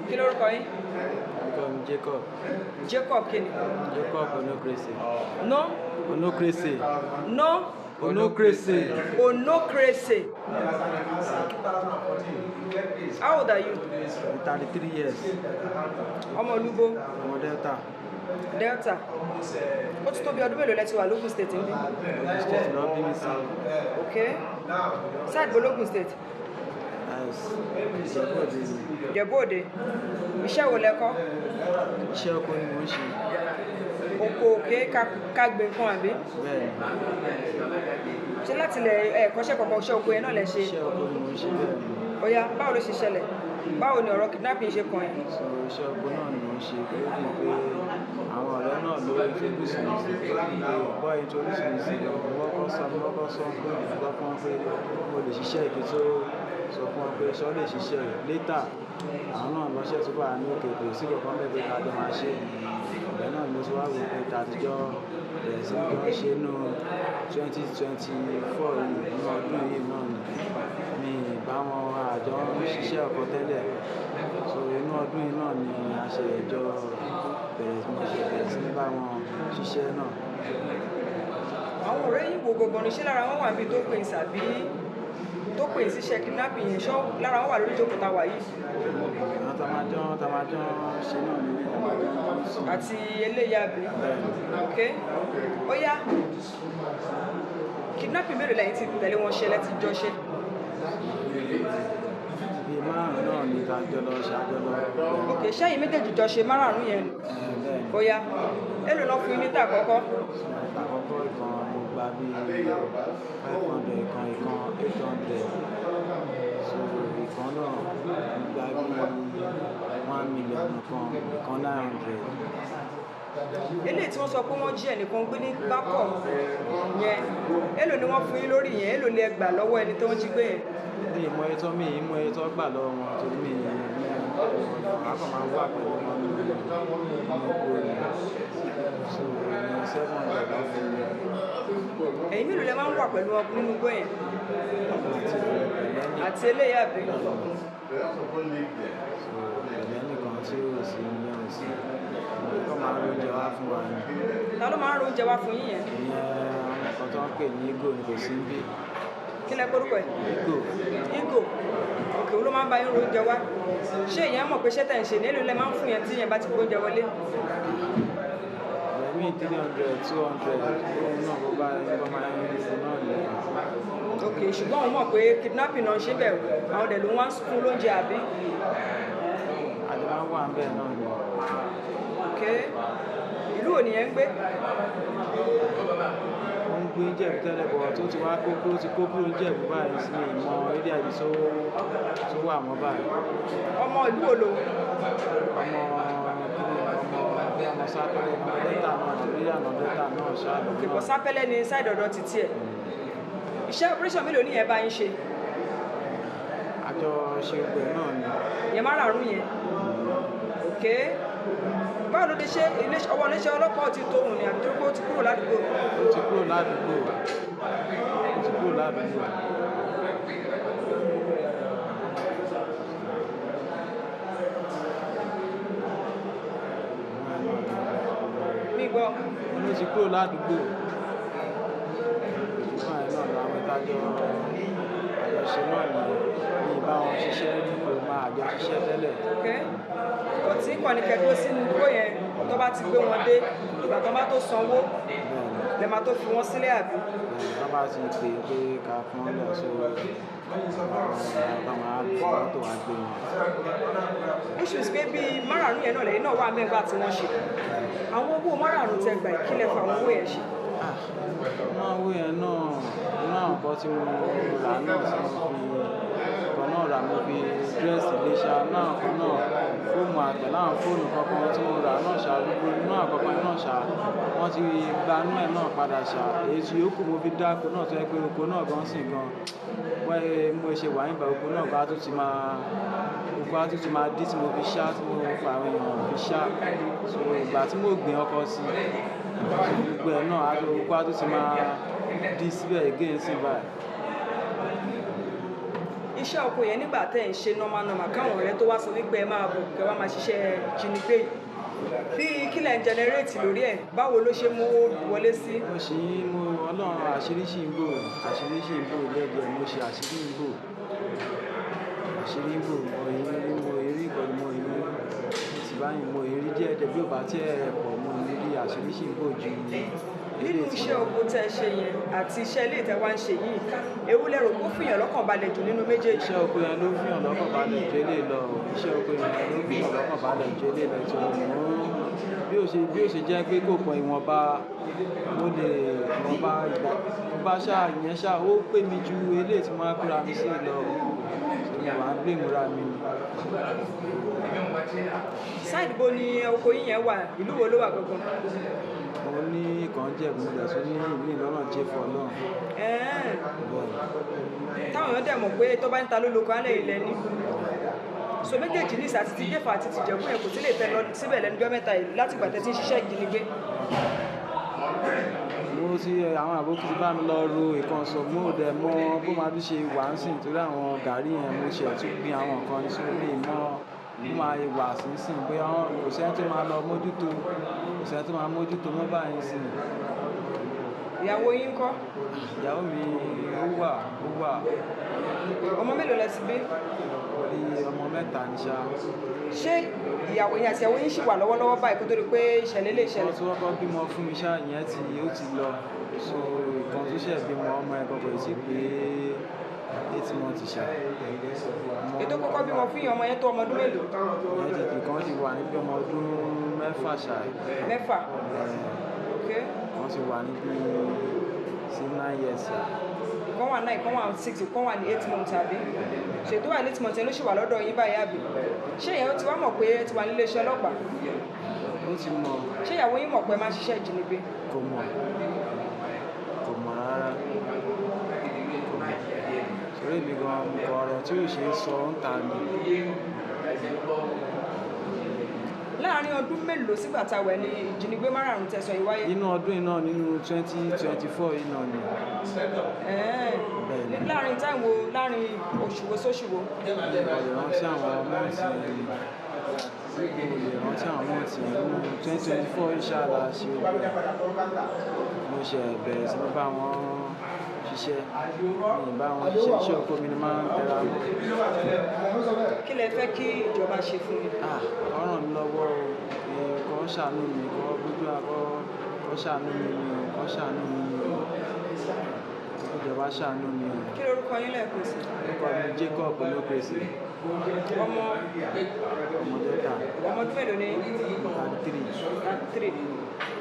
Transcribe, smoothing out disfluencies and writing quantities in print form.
Kí lorúkọ yín? Jacob. Jacob kí ni? Jacob Onokrese. No? Onokrese. No? Onokrese. Onokrese. How old are you? 33 years. Ọmọ Olúbó. Ọmọ Delta. Delta. Ó ti tó bí ọdún mélòó lẹ ti wà lógùn state níbí? State lọ bí mi sí. Okay. Side Bologun state. Ìjẹ̀bú Òde. Iṣẹ́ wo lẹ kọ́? Iṣẹ́ oko ni mo ń ṣe. Oko òkè ká gbé nǹkan àbí? Bẹ́ẹ̀ni. Ṣé láti lẹ ẹ̀kọ́ṣẹ́ kọ̀ọ̀kan iṣẹ́ oko yẹn náà lẹ ṣe? Iṣẹ́ oko ni mo ń ṣe bẹ́ẹ̀ ni. Ó yá, báwo ló ṣe ṣẹlẹ̀? Báwo ni ọ̀rọ̀ kidnapping ṣe kàn yín? So iṣẹ́ oko náà ni mo ń ṣe pé ó di pé àwọn ọ̀rẹ́ náà ló introduce mi sí bọ́ introduce mi sí wọ́n kọ́ sọ fún wọn pé mo lè ṣiṣẹ́ ìpín tó sọ fún wọn pé ṣọ́ lè ṣiṣẹ́ later àwọn náà lọ́ṣẹ́ tó bá ní òkè kò sí kankan bẹ́ẹ̀ pé ká jọ máa ṣe ìgbẹ́ náà ni mo ti wá wò pé tàtijọ́ bẹ̀rẹ̀ sí ní wọ́n ṣe nínú 2024 yìí nínú ọdún yìí náà ni mi bá wọn àjọ ń ṣiṣẹ́ ọkọ̀ tẹ́lẹ̀ so inú ọdún yìí náà ni a ṣe ìjọ bẹ̀rẹ̀ sí ní bá wọn ṣiṣẹ́ náà. Àwọn ọ̀rẹ́ yìí wo gbogbo ní ṣé lára wọn wà níbi tó pè sàbí tó pè síṣẹ́ kidnapping yẹn ṣọ́ lára wọn wà lórí ìjókòó tá a wà yìí. Àwọn tamájọ́ ṣe náà ní tamájọ́ sùn. Àti eléyà bí. Ok. Ó yá. Kidnapping mélòó lẹ́yìn tí tẹ̀lé wọn ṣe lẹ́tí jọ ṣe? Bí márùn-ún náà ni àjọ lọ. Ok, ṣẹ́yìn méjèèjì jọ ṣe márùn-ún yẹn. Ó yá. Èló lọ fún yín níta àkọ́kọ́? Àkọ́kọ́ ìkan mo gba bí 500 ìkan 800 so ìkan náà mo gba bí 1 million ìkan 900. Eléyìí tí wọ́n sọ pé wọ́n jí ẹnìkan gbé ní Bákọ̀ yẹn èló ni wọ́n fún yín lórí yẹn èló lẹ gbà lọ́wọ́ ẹni tó ń jí gbé yẹn? Mi ìmọ̀ ẹ̀tọ́ gbà lọ́wọ́ wọn torí mi àkọ́ máa wà pẹ̀lú wọn ní oko rẹ̀ so ní 700 lọ fún mi. Ẹ̀yin mélòó lẹ máa ń wà pẹ̀lú wọn nínú igbó yẹn? Àti eléyìí àbí? Ẹ̀lẹ́ nìkan tí ó sì ní ọ̀sìn kọ́ máa ń oúnjẹ wá fún wa ni. Ta ló máa ń oúnjẹ wá fún yín yẹn? Ìyẹn ọkọ̀ tó ń pè ní Igò ni kò sí bí. Kí lẹ korúkọ ẹ̀? Igò. Igò. Òkè ló máa ń bá yín oúnjẹ wá. Ṣé ìyẹn mọ̀ pé ṣé tẹ̀ ń ṣe ní èló lẹ máa ń fún yẹn tí yẹn bá ti gbóúnjẹ wọlé? Ẹ̀mí 300 200 òun náà bó bá máa ń fún náà ni. Ok, ṣùgbọ́n òun mọ̀ pé kidnapping náà ṣe bẹ̀ àwọn ọ̀dẹ̀ ló wá ń fún lóúnjẹ àbí? Àjọ máa ń wà ń bẹ̀ náà ni. Ok, ìlú wo nìyẹn ń gbé? Ó ń gbé Ìjẹ̀bú tẹ́lẹ̀ bọ̀ tó ti wá kó kúrò Ìjẹ̀bú báyìí sí ìmọ̀ ilé àbí tó wà mọ́ báyìí. Ọmọ ìlú wo lòun? Ọmọ Sápẹ́lẹ̀ ọmọ Delta náà Nàìjíríà náà Delta náà ṣáà. Ok, bọ̀ Sápẹ́lẹ̀ ní sáìdì ọ̀dọ̀ títí ẹ̀. Iṣẹ́ operation mélòó ni yẹn bá yín ṣe? Àjọ ṣe gbẹ̀ náà ni. Yẹn márààrún yẹn. Ok. Báwo ló dé ṣe ọwọ́ iléeṣẹ́ ọlọ́pàá ti tó òun ni àbí tó kó ti kúrò ládùúgbò? Ó ti kúrò ládùúgbò. Mi gbọ́. Ó ti kúrò ládùúgbò. Ìgbà yẹn náà làwọn ìtajọ àjọṣe náà ni ìbá wọn ṣiṣẹ́ ní kò máa àjọ ṣiṣẹ́ tẹ́lẹ̀. Ok. Ọtí kọ́ni kẹ́kọ̀ọ́ sínú igbó yẹn tó bá ti gbé wọn dé ìgbà tó bá tó sanwó lẹ máa tó fi wọ́n sílẹ̀ àbí? Tó bá ti pè pé ká fún ọ́n lọ sí àwọn mọ́tò wá gbé wọn. Issues pé bíi márààrún yẹn náà lẹ́yìn náà wà mẹ́gbà tí wọ́n ṣe. Àwọn owó márààrún tẹ gbà ìkílẹ̀ fún àwọn owó yẹn ṣe. Náà owó yẹn náà inú àwọn kan tí mo rà náà tí mo fi kan náà rà mo fi dírẹ́sì iléṣà náà kan náà fóònù àgbẹ̀ láwọn fóònù kankan tí mo rà náà ṣá gbogbo inú àkọ́kọ́ náà ṣá wọ́n ti gbanú ẹ̀ náà padà ṣá èyí tí yòókù mo fi dáko náà tó yẹ pé oko náà gan sìn gan wọ́n mo ṣe wà nígbà oko náà bá tó ti máa dí tí mo fi ṣá tí mo fa àwọn èèyàn fi ṣá so ìgbà tí mo gbìn ọkọ̀ sí gbogbo ẹ̀ náà oko á tó ti máa dí síbẹ̀ again sí báyìí. iṣẹ́ oko yẹn nígbà tẹ́ ń ṣe normal káwọn ọ̀rẹ́ tó wá sọ wípé ẹ máa bọ̀ kẹ́ wá máa ṣiṣẹ́ ìjínigbé yìí bí kílẹ̀ ń generate lórí ẹ̀ báwo ló ṣe mú wọlé sí. mo ṣì ń mú ọlọ́run àṣírí ṣì ń bò lẹ́gbẹ̀ẹ́ mo ṣe àṣírí ń bò mo èrí ìkọ̀lù mo èrí ti báyìí mo èrí díẹ̀ tẹ̀ bí ò bá tí ẹ̀ pọ̀ mo èrí àṣírí ṣì ń bò ju nínú iṣẹ́ oko tẹ́ ṣe yẹn àti iṣẹ́ ilé ìtẹ́wá ń ṣe yìí èwo lẹ rò kó fìyàn lọ́kàn balẹ̀ jù nínú méjèèjì. iṣẹ́ oko yẹn ló fìyàn lọ́kàn balẹ̀ ju eléyìí lọ iṣẹ́ oko yẹn ló fìyàn lọ́kàn balẹ̀ ju eléyìí lọ tí mo bí ó ṣe jẹ́ pé kò pọ̀ ìwọ̀nba mo lè ìwọ̀nba ìgbà ṣáà ìyẹn ṣáà ó pè mí ju eléyìí tí mo máa kóra mi sí lọ mo wà á gbé ìmúra mi. sáìdì bo ni oko yín yẹn wà ìlú wo ló wà gangan. mo ní ìkan jẹ̀bù rẹ̀ tó ní ìlú ìlọ́nà jẹ́fọ̀ náà. táwọn èèyàn dẹ̀ mọ̀ pé tó bá ń ta lóloko alẹ́ ilẹ̀ ní so méjèèjì ní ìsà títí jẹ́fà àti tìjẹ̀kú yẹn kò sí lè fẹ́ lọ síbẹ̀ lẹ́nujọ́ mẹ́ta yìí láti gbà tẹ́tí ń ṣiṣẹ́ ìjínigbé. mo ti àwọn àbókù ti bá mi lọ ro ìkan sọ mo dẹ̀ mọ bó máa bí ṣe wà ń sìn torí àwọn gàrí yẹn mo ṣe tún gbin àwọn nǹkan ní sórí mọ́ mo máa wà sínsìn bóyá kò sẹ́ni tó máa lọ mójútó kò sẹ́ni tó máa mójútó mọ́ báyìí sìn. ìyàwó yín ńkọ́. ìyàwó mi ó wà. ọmọ mélòó lẹ ti bí. orí ọmọ mẹ́ta ní ṣá. ṣé ìyàwó yín àti ìyàwó yín ṣì wà lọ́wọ́lọ́wọ́ báyìí kó tó di pé ìṣẹ̀lẹ̀ lè ṣẹlẹ̀. wọ́n ti wọ́pọ̀ bímọ fún mi ṣá ìyẹn ó ti lọ so ìkan tó ṣẹ̀ bímọ ọmọ ẹ̀ kọ̀ọ̀kan sí pé 8 months ṣá. ètò kọ́kọ́ bímọ fún ìyẹn ọmọ yẹn tó ọmọ ọdún mélòó. ìyẹn kan ti wà níbi ọmọ ọdún 6 ṣá. 6. wọ́n ti wà níbi sí 9 years ṣá. ìkan wà 9 ìkan wà 6 ìkan wà ní 8 months àbí ṣètò wà ní 8 months yẹn ló ṣì wà lọ́dọ̀ yín báyìí àbí ṣé ìyẹn ó ti wá mọ̀ pé ẹ ti wà nílé iṣẹ́ ọlọ́pàá. ó ti mọ̀. ṣé ìyàwó yín mọ̀ pé ẹ máa ṣiṣẹ́ ìjínigbé. kò mọ̀ rárá sórí mi gan ọ̀rọ̀ tí ò ṣe é sọ ń ta mi. láàárín ọdún mélòó sígbà tá a wẹ̀ ní ìjínigbé márùn-ún tẹ̀sán yìí wáyé. nínú ọdún iná nínú 2024 iná ni. láàárín táìwò láàárín oṣù wo sóṣù wo. ìrántí àwọn mọ́ọ̀tì nínú 2024 inshallah ṣe mo ṣe bẹ̀rẹ̀ sí ní bá wọn ṣiṣẹ́ bá wọn ṣiṣẹ́ iṣẹ́ oko mi ni máa ń tẹra mọ́. kí lẹ fẹ́ kí ìjọba ṣe fún mi. ó ràn mí lọ́wọ́ kó ṣàánú mi kó gbójú àkọ́ kó ṣàánú mi kó ṣàánú mi ìjọba ṣàánú mi. kí lorúkọ yín lẹ́ẹ̀kan sí. orúkọ mi Jacob olókèsì. ọmọ Delta. ọmọ ọdún mélòó ni. 33.